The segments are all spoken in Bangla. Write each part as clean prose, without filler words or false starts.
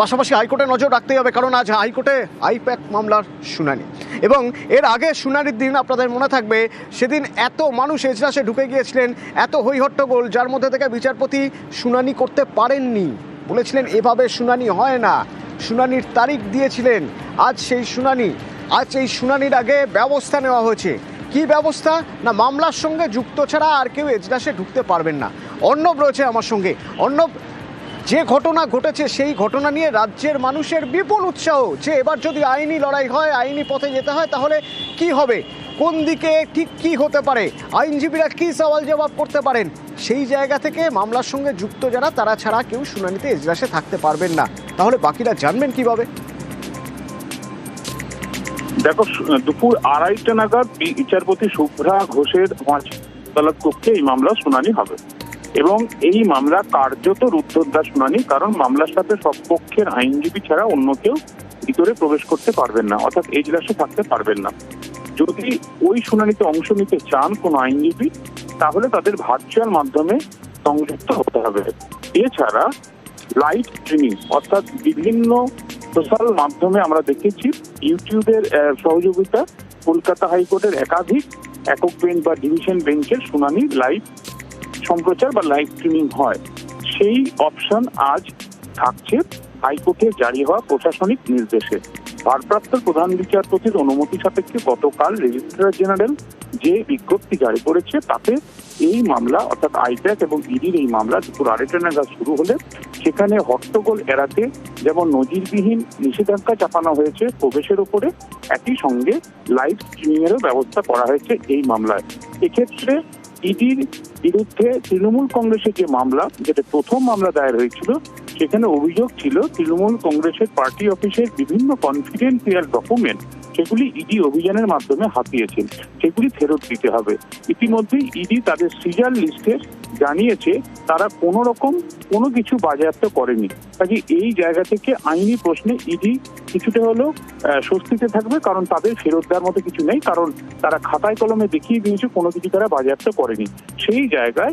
পাশাপাশি হাইকোর্টে নজর রাখতেই হবে, কারণ আজ হাইকোর্টে আইপ্যাক মামলার শুনানি। এবং এর আগে শুনানির দিন আপনাদের মনে থাকবে, সেদিন এত মানুষ এজলাসে ঢুকে গিয়েছিলেন, এত হইহট্টগোল, যার মধ্যে থেকে বিচারপতি শুনানি করতে পারেননি। বলেছিলেন এভাবে শুনানি হয় না, শুনানির তারিখ দিয়েছিলেন। আজ এই শুনানির আগে ব্যবস্থা নেওয়া হয়েছে। কি ব্যবস্থা? না, মামলার সঙ্গে যুক্ত ছাড়া আর কেউ এজলাসে ঢুকতে পারবেন না। অর্ণব রয়েছে আমার সঙ্গে। অর্ণব, যে ঘটনা ঘটেছে সেই ঘটনা নিয়ে রাজ্যের মানুষের বিপুল উৎসাহ, যে এবার যদি আইনি লড়াই হয়, আইনি পথে যেতে হয়, তাহলে কি হবে, কোন দিকে ঠিক কি হতে পারে, আইনজীবীরা কি সওয়াল জবাব করতে পারেন, সেই জায়গা থেকে মামলার সঙ্গে যুক্ত যারা, তারা ছাড়া কেউ শুনানিতে এজলাসে থাকতে পারবেন না। তাহলে বাকিরা জানবেন কিভাবে? দেখো, দুপুর 2:30 নাগাদ বিচারপতি শুভ্রা ঘোষের আদালত কক্ষে এই মামলা শুনানি হবে এবং এই মামলা কার্যত রুদ্ধদ্বার শুনানি, কারণ মামলার সাথে সব পক্ষের আইনজীবী ছাড়া অন্য কেউ ভিতরে প্রবেশ করতে পারবেন না, অর্থাৎ এজলাসে থাকতে পারবেন না। যদি ওই শুনানিতে অংশ নিতে চান কোনো আইনজীবী, তাহলে তাদের ভার্চুয়াল মাধ্যমে সংযুক্ত হতে হবে। এছাড়া লাইভ স্ট্রিমিং, অর্থাৎ বিভিন্ন সোশ্যাল মাধ্যমে আমরা দেখেছি ইউটিউবের সহযোগিতা, কলকাতা হাইকোর্টের একাধিক একক বেঞ্চ বা ডিভিশন বেঞ্চের শুনানি লাইভ সম্প্রচার বা লাইভ স্ট্রিমিং হয়। সেই অপশন আজ থাকছে হাইকোর্টে জারি হওয়া প্রশাসনিক নির্দেশে। ভারপ্রাপ্ত প্রধান বিচারপতির অনুমতি সাপেক্ষে গতকাল রেজিস্ট্রার জেনারেল যে বিজ্ঞপ্তি জারি করেছে, তাতে এই মামলা অর্থাৎ আইপ্যাক এবং ইডির এই মামলা দুপুর 2:30 নাগাদ শুরু হলে সেখানে হট্টগোল এড়াতে যেমন নজিরবিহীন নিষেধাজ্ঞা চাপানো হয়েছে প্রবেশের উপরে, একই সঙ্গে লাইভ স্ট্রিমিং এরও ব্যবস্থা করা হয়েছে এই মামলায়। এক্ষেত্রে ইডির বিরুদ্ধে তৃণমূল কংগ্রেসের যে মামলা, যেটা প্রথম মামলা দায়ের হয়েছিল, সেখানে অভিযোগ ছিল তৃণমূল কংগ্রেসের পার্টি অফিসের বিভিন্ন কনফিডেন্সিয়াল ডকুমেন্ট, সেগুলি ইডি অভিযানের মাধ্যমে হাতিয়েছে, সেগুলি ফেরত দিতে হবে। ইতিমধ্যেই ইডি তাদের সিজার লিস্টে জানিয়েছে তারা কোনো কিছু বাজেয়াপ্ত করেনি। কাজে এই জায়গা থেকে আইনি প্রশ্নে ইডি কিছুটা হলেও স্বস্তিতে থাকবে, কারণ তাদের ফেরত দেওয়ার মতো কিছু নেই, কারণ তারা খাতায় কলমে দেখিয়ে দিয়েছে কোনো কিছু তারা বাজেয়াপ্ত করেনি। সেই জায়গায়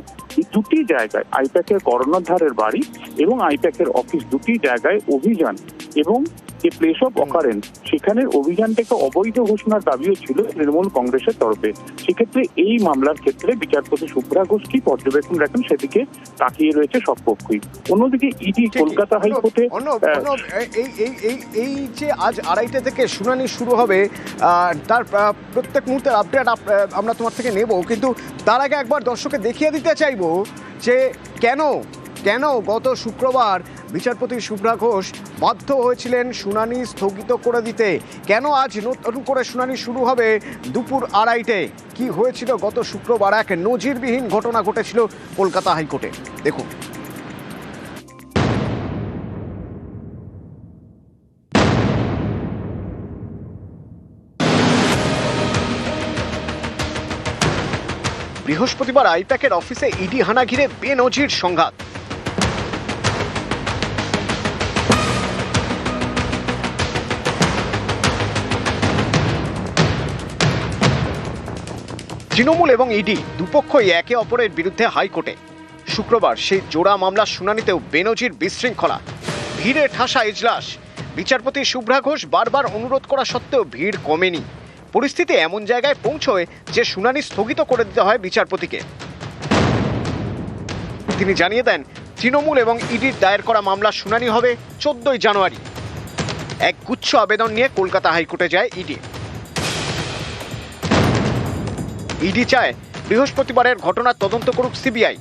দুটি জায়গায় আইপ্যাকের কর্ণধারের বাড়ি এবং আইপ্যাকের অফিস, দুটি জায়গায় অভিযান এবং যে প্লেস অফ অকারেন্স, সেখানে অভিযানটাকে অবৈধ ঘোষণার দাবিও ছিল তৃণমূল কংগ্রেসের তরফে। সেক্ষেত্রে এই মামলার ক্ষেত্রে বিচারপতি শুভ্রা ঘোষ কি পর্যবেক্ষণ রাখেন সেদিকে তাকিয়ে রয়েছে সব পক্ষই। অন্যদিকে ইডি কলকাতা হাইকোর্টে এই যে আজ 2:30 থেকে শুনানি শুরু হবে, তার প্রত্যেক মুহূর্তের আপডেট আমরা তোমার থেকে নেব, কিন্তু তার আগে একবার দর্শককে দেখিয়ে দিতে চাইবো যে কেন গত শুক্রবার বিচারপতি শুভ্রা ঘোষ বাধ্য হয়েছিলেন শুনানি স্থগিত করে দিতে। কেন আজ নতুন করে শুনানি শুরু হবে দুপুর 2:30? কি হয়েছিল গত শুক্রবার? এক নজিরবিহীন ঘটনা ঘটেছিল কলকাতা হাইকোর্টে, দেখুন। বৃহস্পতিবার আইপ্যাকের অফিসে ইডি হানা ঘিরে বেনজির সংঘাত। তৃণমূল এবং ইডি দুপক্ষই একে অপরের বিরুদ্ধে হাইকোর্টে। শুক্রবার সেই জোড়া মামলার শুনানিতেও বেনজির বিশৃঙ্খলা, ভিড়ে ঠাসা এজলাস। বিচারপতি শুভ্রা ঘোষ বারবার অনুরোধ করা সত্ত্বেও ভিড় কমেনি। পরিস্থিতি এমন জায়গায় পৌঁছয় যে শুনানি স্থগিত করে দিতে হয় বিচারপতিকে। তিনি জানিয়ে দেন তৃণমূল এবং ইডির দায়ের করা মামলার শুনানি হবে 14 জানুয়ারি। এক গুচ্ছ আবেদন নিয়ে কলকাতা হাইকোর্টে যায় ইডি। ইডি চায় বৃহস্পতিবারের ঘটনার তদন্ত করুক সিবিআই।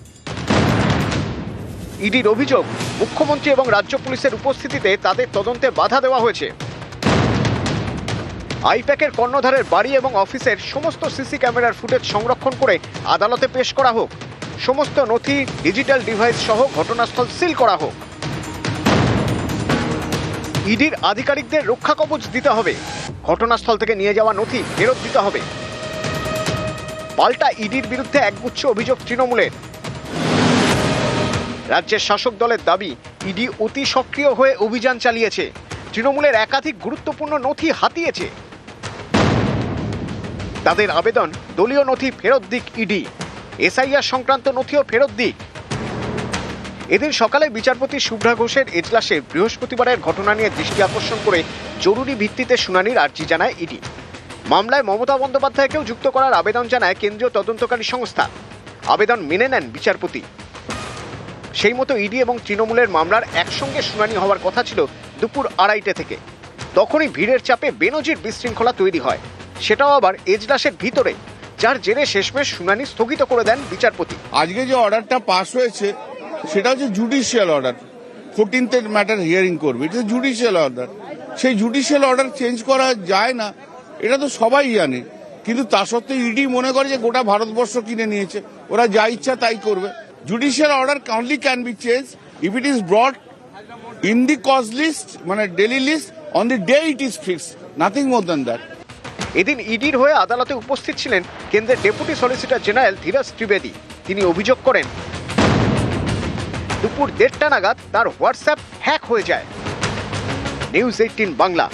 ইডির অভিযোগ, মুখ্যমন্ত্রী এবং রাজ্য পুলিশের উপস্থিতিতে তাদের তদন্তে বাধা দেওয়া হয়েছে। আইপ্যাকের কর্ণধারের বাড়ি এবং অফিসের সমস্ত সিসি ক্যামেরার ফুটেজ সংরক্ষণ করে আদালতে পেশ করা হোক। সমস্ত নথি, ডিজিটাল ডিভাইস সহ ঘটনাস্থল সিল করা হোক। ইডির আধিকারিকদের রক্ষা কবচ দিতে হবে। ঘটনাস্থল থেকে নিয়ে যাওয়া নথি ফেরত দিতে হবে। পাল্টা ইডির বিরুদ্ধে একগুচ্ছ অভিযোগ তৃণমূলের। রাজ্যের শাসক দলের দাবি, ইডি অতি সক্রিয় হয়ে অভিযান চালিয়েছে, তৃণমূলের একাধিক গুরুত্বপূর্ণ নথি হাতিয়েছে। তাদের আবেদন, দলীয় নথি ফেরত দিক ইডি, এসআইআর সংক্রান্ত নথিও ফেরত দিক। এদিন সকালে বিচারপতি শুভ্রা ঘোষের এজলাসে বৃহস্পতিবারের ঘটনা নিয়ে দৃষ্টি আকর্ষণ করে জরুরি ভিত্তিতে শুনানির আর্জি জানায় ইডি। মামলায় মমতা বন্দ্যোপাধ্যায়কেও যুক্ত করার আবেদন জানায় কেন্দ্রীয় তদন্তকারী সংস্থা। আবেদন মেনে নেন বিচারপতি। সেই মতো ইডি এবং তৃণমূলের মামলার একসঙ্গে শুনানি হওয়ার কথা ছিল দুপুর 2:30 থেকে। তখনই ভিড়ের চাপে বেনজির বিশৃঙ্খলা তৈরি হয়, সেটাও আবার এজলাসের ভিতরে, যার জেরে শেষমেশ শুনানি স্থগিত করে দেন বিচারপতি। আজকে যে অর্ডারটা পাস হয়েছে সেটা হচ্ছে judicial order. 14th matter hearing করবে, এটা জুডিশিয়াল অর্ডার। সেই জুডিশিয়াল অর্ডার চেঞ্জ করা যায় না, এটা তো সবাই জানে। কিন্তু তা সত্ত্বেও ইডি মনে করে যে গোটা ভারতবর্ষ কিনে নিয়েছে, ওরা যা ইচ্ছা তাই করবে। Judicial order only can be changed if it is brought in the cause list, মানে daily list, on the day it is fixed, nothing more than that. এদিন ইডির হয়ে আদালতে উপস্থিত ছিলেন কেন্দ্রের deputy solicitor general Dheeraj Trivedi. তিনি অভিযোগ করেন, দুপুর 1:30 নাগাদ তার হোয়াটসঅ্যাপ হ্যাক হয়ে যায়। নিউজ 18 বাংলা।